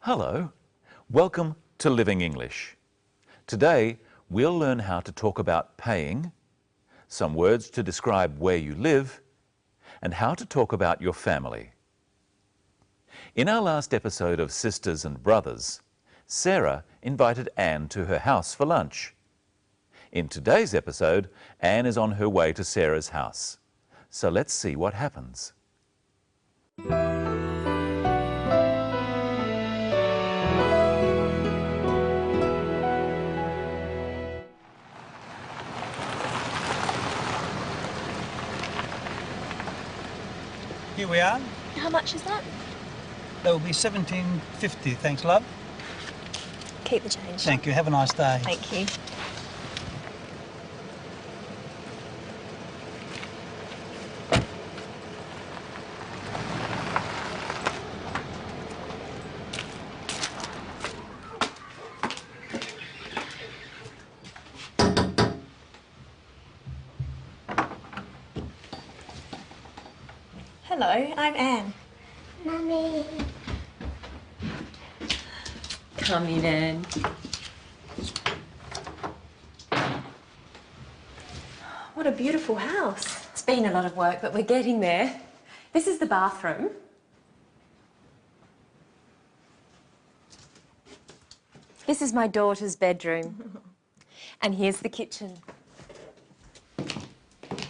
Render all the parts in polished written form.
Hello, welcome to Living English. Today we'll learn how to talk about paying, some words to describe where you live, and how to talk about your family. In our last episode of Sisters and Brothers, Sarah invited Anne to her house for lunch. In today's episode, Anne is on her way to Sarah's house. So let's see what happens. Here we are. How much is that? That will be $17.50, thanks, love. Keep the change. Thank you. Have a nice day. Thank you. Hello, I'm Anne. Mummy. Come in, Anne. What a beautiful house. It's been a lot of work, but we're getting there. This is the bathroom. This is my daughter's bedroom. And here's the kitchen.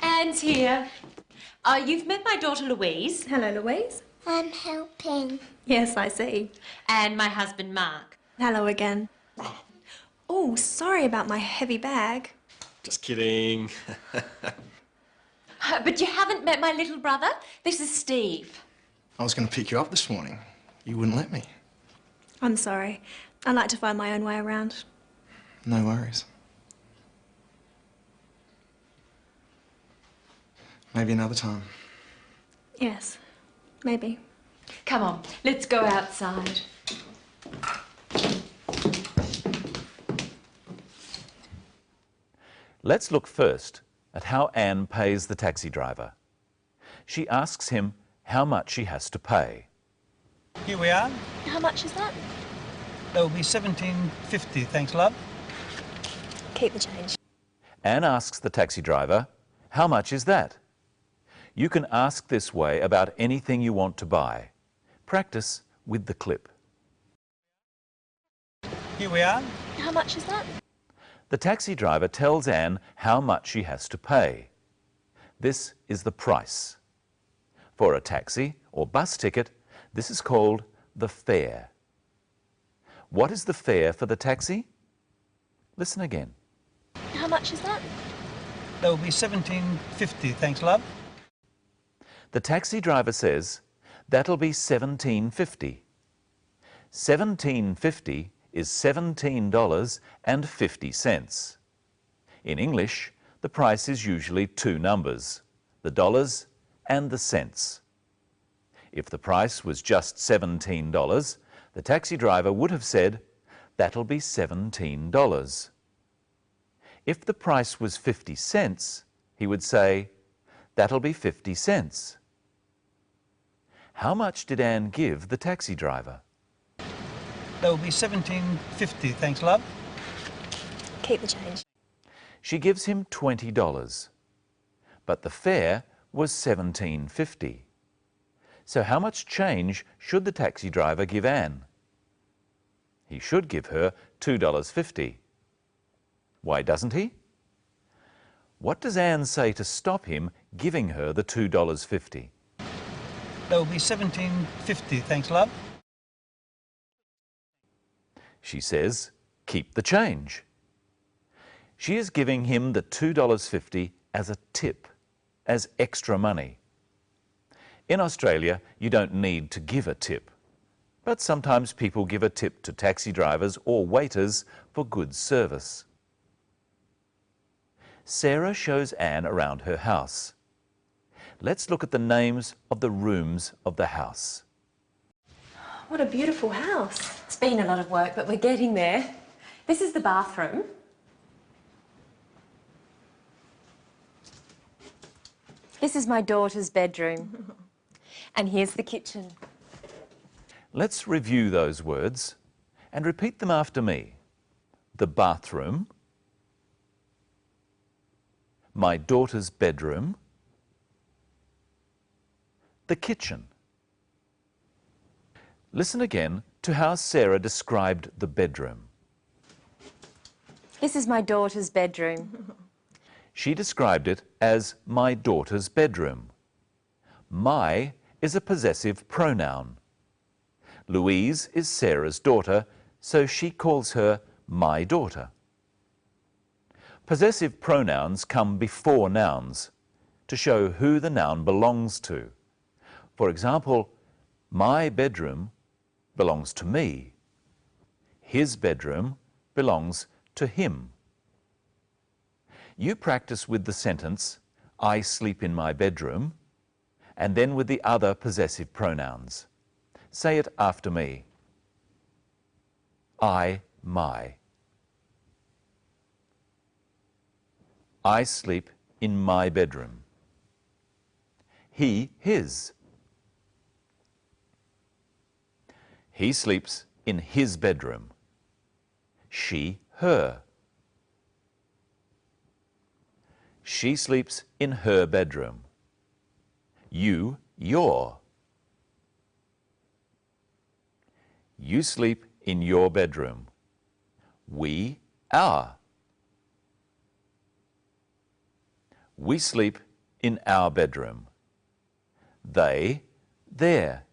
Anne's here. You've met my daughter Louise. Hello, Louise. I'm helping. Yes, I see. And my husband Mark. Hello again. Oh, sorry about my heavy bag. Just kidding. But you haven't met my little brother? This is Steve. I was going to pick you up this morning. You wouldn't let me. I'm sorry. I like to find my own way around. No worries. Maybe another time. Yes, maybe. Come on, let's go outside. Let's look first at how Anne pays the taxi driver. She asks him how much she has to pay. Here we are. How much is that? That will be $17.50, thanks, love. Keep the change. Anne asks the taxi driver, how much is that? You can ask this way about anything you want to buy. Practice with the clip. Here we are. How much is that? The taxi driver tells Anne how much she has to pay. This is the price. For a taxi or bus ticket, this is called the fare. What is the fare for the taxi? Listen again. How much is that? That will be $17.50, thanks, love. The taxi driver says, that'll be $17.50. $17.50 is $17.50. In English, the price is usually two numbers, the dollars and the cents. If the price was just $17, the taxi driver would have said, that'll be $17. If the price was 50 cents, he would say, that'll be 50 cents. How much did Anne give the taxi driver? That will be $17.50, thanks, love. Keep the change. She gives him $20, but the fare was $17.50. So how much change should the taxi driver give Anne? He should give her $2.50. Why doesn't he? What does Anne say to stop him giving her the $2.50? That will be $17.50, thanks, love. She says, keep the change. She is giving him the $2.50 as a tip, as extra money. In Australia, you don't need to give a tip, but sometimes people give a tip to taxi drivers or waiters for good service. Sarah shows Anne around her house. Let's look at the names of the rooms of the house. What a beautiful house. It's been a lot of work, but we're getting there. This is the bathroom. This is my daughter's bedroom. And here's the kitchen. Let's review those words and repeat them after me. The bathroom, my daughter's bedroom, the kitchen. Listen again to how Sarah described the bedroom. This is my daughter's bedroom. She described it as my daughter's bedroom. My is a possessive pronoun. Louise is Sarah's daughter, so she calls her my daughter. Possessive pronouns come before nouns to show who the noun belongs to. For example, my bedroom belongs to me. His bedroom belongs to him. You practice with the sentence, I sleep in my bedroom, and then with the other possessive pronouns. Say it after me. I, my. I sleep in my bedroom. He, his. He sleeps in his bedroom. She, her. She sleeps in her bedroom. You, your. You sleep in your bedroom. We, our. We sleep in our bedroom. They, their.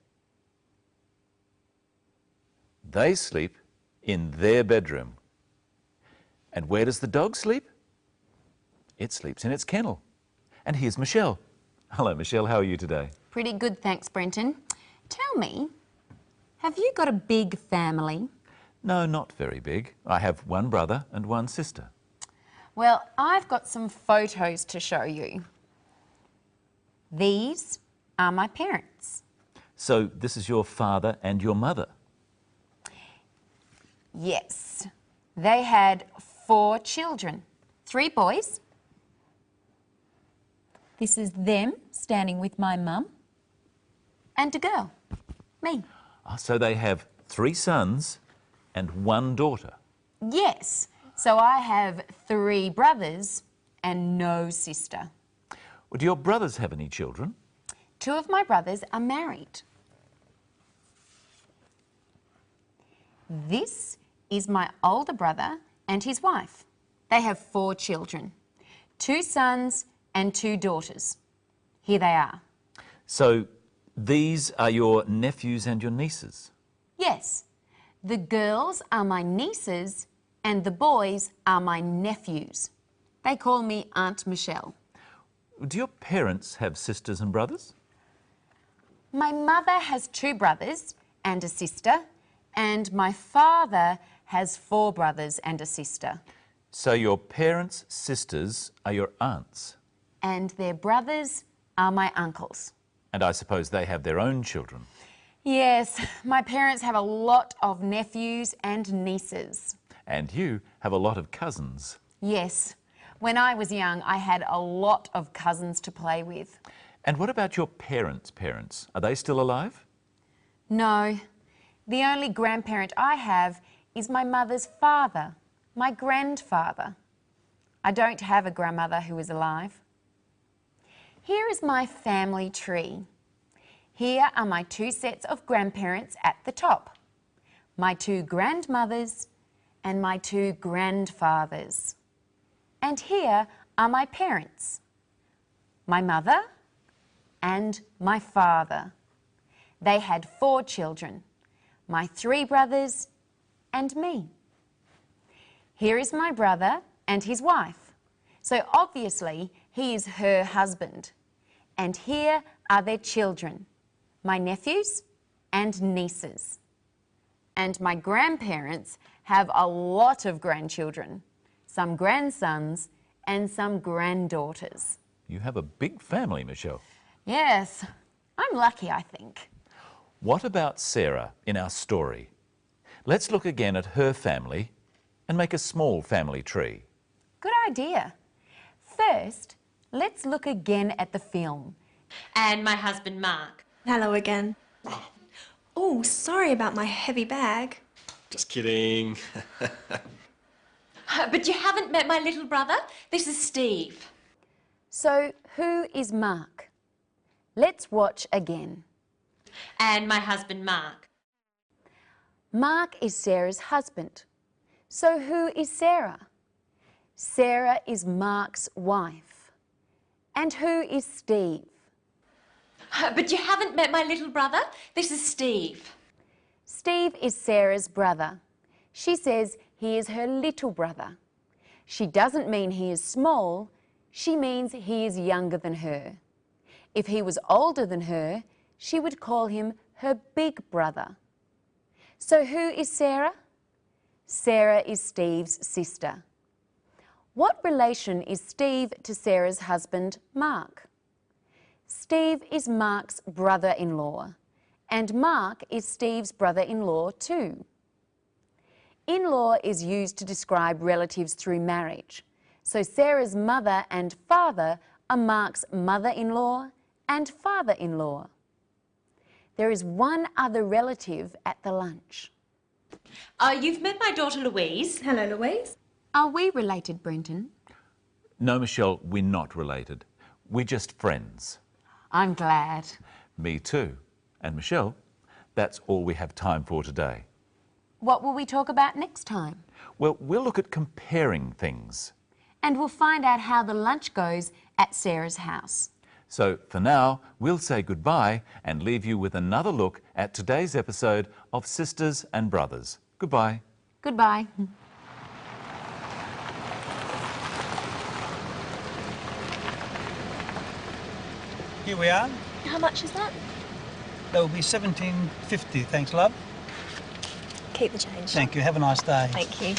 They sleep in their bedroom. And where does the dog sleep? It sleeps in its kennel. And here's Michelle. Hello, Michelle. How are you today? Pretty good, thanks, Brenton. Tell me, have you got a big family? No, not very big. I have one brother and one sister. Well, I've got some photos to show you. These are my parents. So this is your father and your mother? Yes. They had 4 children, 3 boys. This is them standing with my mum. And a girl, me. So they have 3 sons and 1 daughter. Yes. So I have 3 brothers and no sister. Well, do your brothers have any children? 2 of my brothers are married. This is my older brother and his wife. They have 4 children, 2 sons and 2 daughters. Here they are. So these are your nephews and your nieces? Yes, the girls are my nieces and the boys are my nephews. They call me Aunt Michelle. Do your parents have sisters and brothers? My mother has 2 brothers and a sister, and my father has 4 brothers and a sister. So your parents' sisters are your aunts? And their brothers are my uncles. And I suppose they have their own children? Yes, my parents have a lot of nephews and nieces. And you have a lot of cousins? Yes. When I was young, I had a lot of cousins to play with. And what about your parents' parents? Are they still alive? No. The only grandparent I have is my mother's father, my grandfather. I don't have a grandmother who is alive. Here is my family tree. Here are my 2 sets of grandparents at the top, my 2 grandmothers and my 2 grandfathers. And here are my parents, my mother and my father. They had 4 children, my 3 brothers and me. Here is my brother and his wife. So obviously he is her husband. And here are their children, my nephews and nieces. And my grandparents have a lot of grandchildren, some grandsons and some granddaughters. You have a big family, Michelle. Yes, I'm lucky, I think. What about Sarah in our story? Let's look again at her family and make a small family tree. Good idea. First, let's look again at the film. And my husband, Mark. Hello again. Oh, sorry about my heavy bag. Just kidding. But you haven't met my little brother. This is Steve. So, who is Mark? Let's watch again. And my husband, Mark. Mark is Sarah's husband. So, who is Sarah? Sarah is Mark's wife. And who is Steve? But you haven't met my little brother. This is Steve. Steve is Sarah's brother. She says he is her little brother. She doesn't mean he is small, she means he is younger than her. If he was older than her, she would call him her big brother. So who is Sarah? Sarah is Steve's sister. What relation is Steve to Sarah's husband, Mark? Steve is Mark's brother-in-law, and Mark is Steve's brother-in-law too. In-law is used to describe relatives through marriage. So Sarah's mother and father are Mark's mother-in-law and father-in-law. There is one other relative at the lunch. You've met my daughter Louise. Hello, Louise. Are we related, Brenton? No, Michelle, we're not related. We're just friends. I'm glad. Me too. And Michelle, that's all we have time for today. What will we talk about next time? Well, we'll look at comparing things. And we'll find out how the lunch goes at Sarah's house. So for now, we'll say goodbye and leave you with another look at today's episode of Sisters and Brothers. Goodbye. Goodbye. Here we are. How much is that? That will be $17.50, thanks, love. Keep the change. Thank you. Have a nice day. Thank you.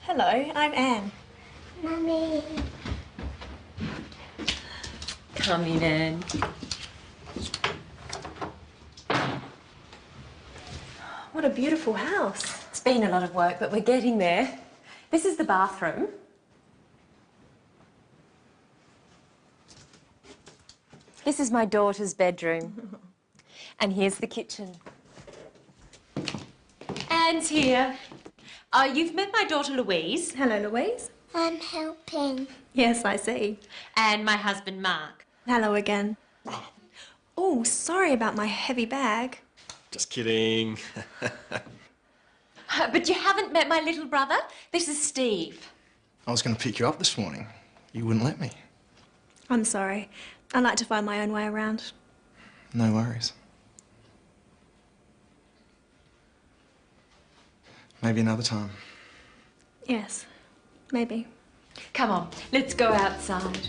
Hello, I'm Anne. Mummy. Come in, Anne. What a beautiful house. It's been a lot of work, but we're getting there. This is the bathroom. This is my daughter's bedroom. And here's the kitchen. Anne's here. You've met my daughter Louise. Hello, Louise. I'm helping. Yes, I see. And my husband, Mark. Hello again. Oh, sorry about my heavy bag. Just kidding. But you haven't met my little brother. This is Steve. I was going to pick you up this morning. You wouldn't let me. I'm sorry. I like to find my own way around. No worries. Maybe another time. Yes, maybe. Come on, let's go outside.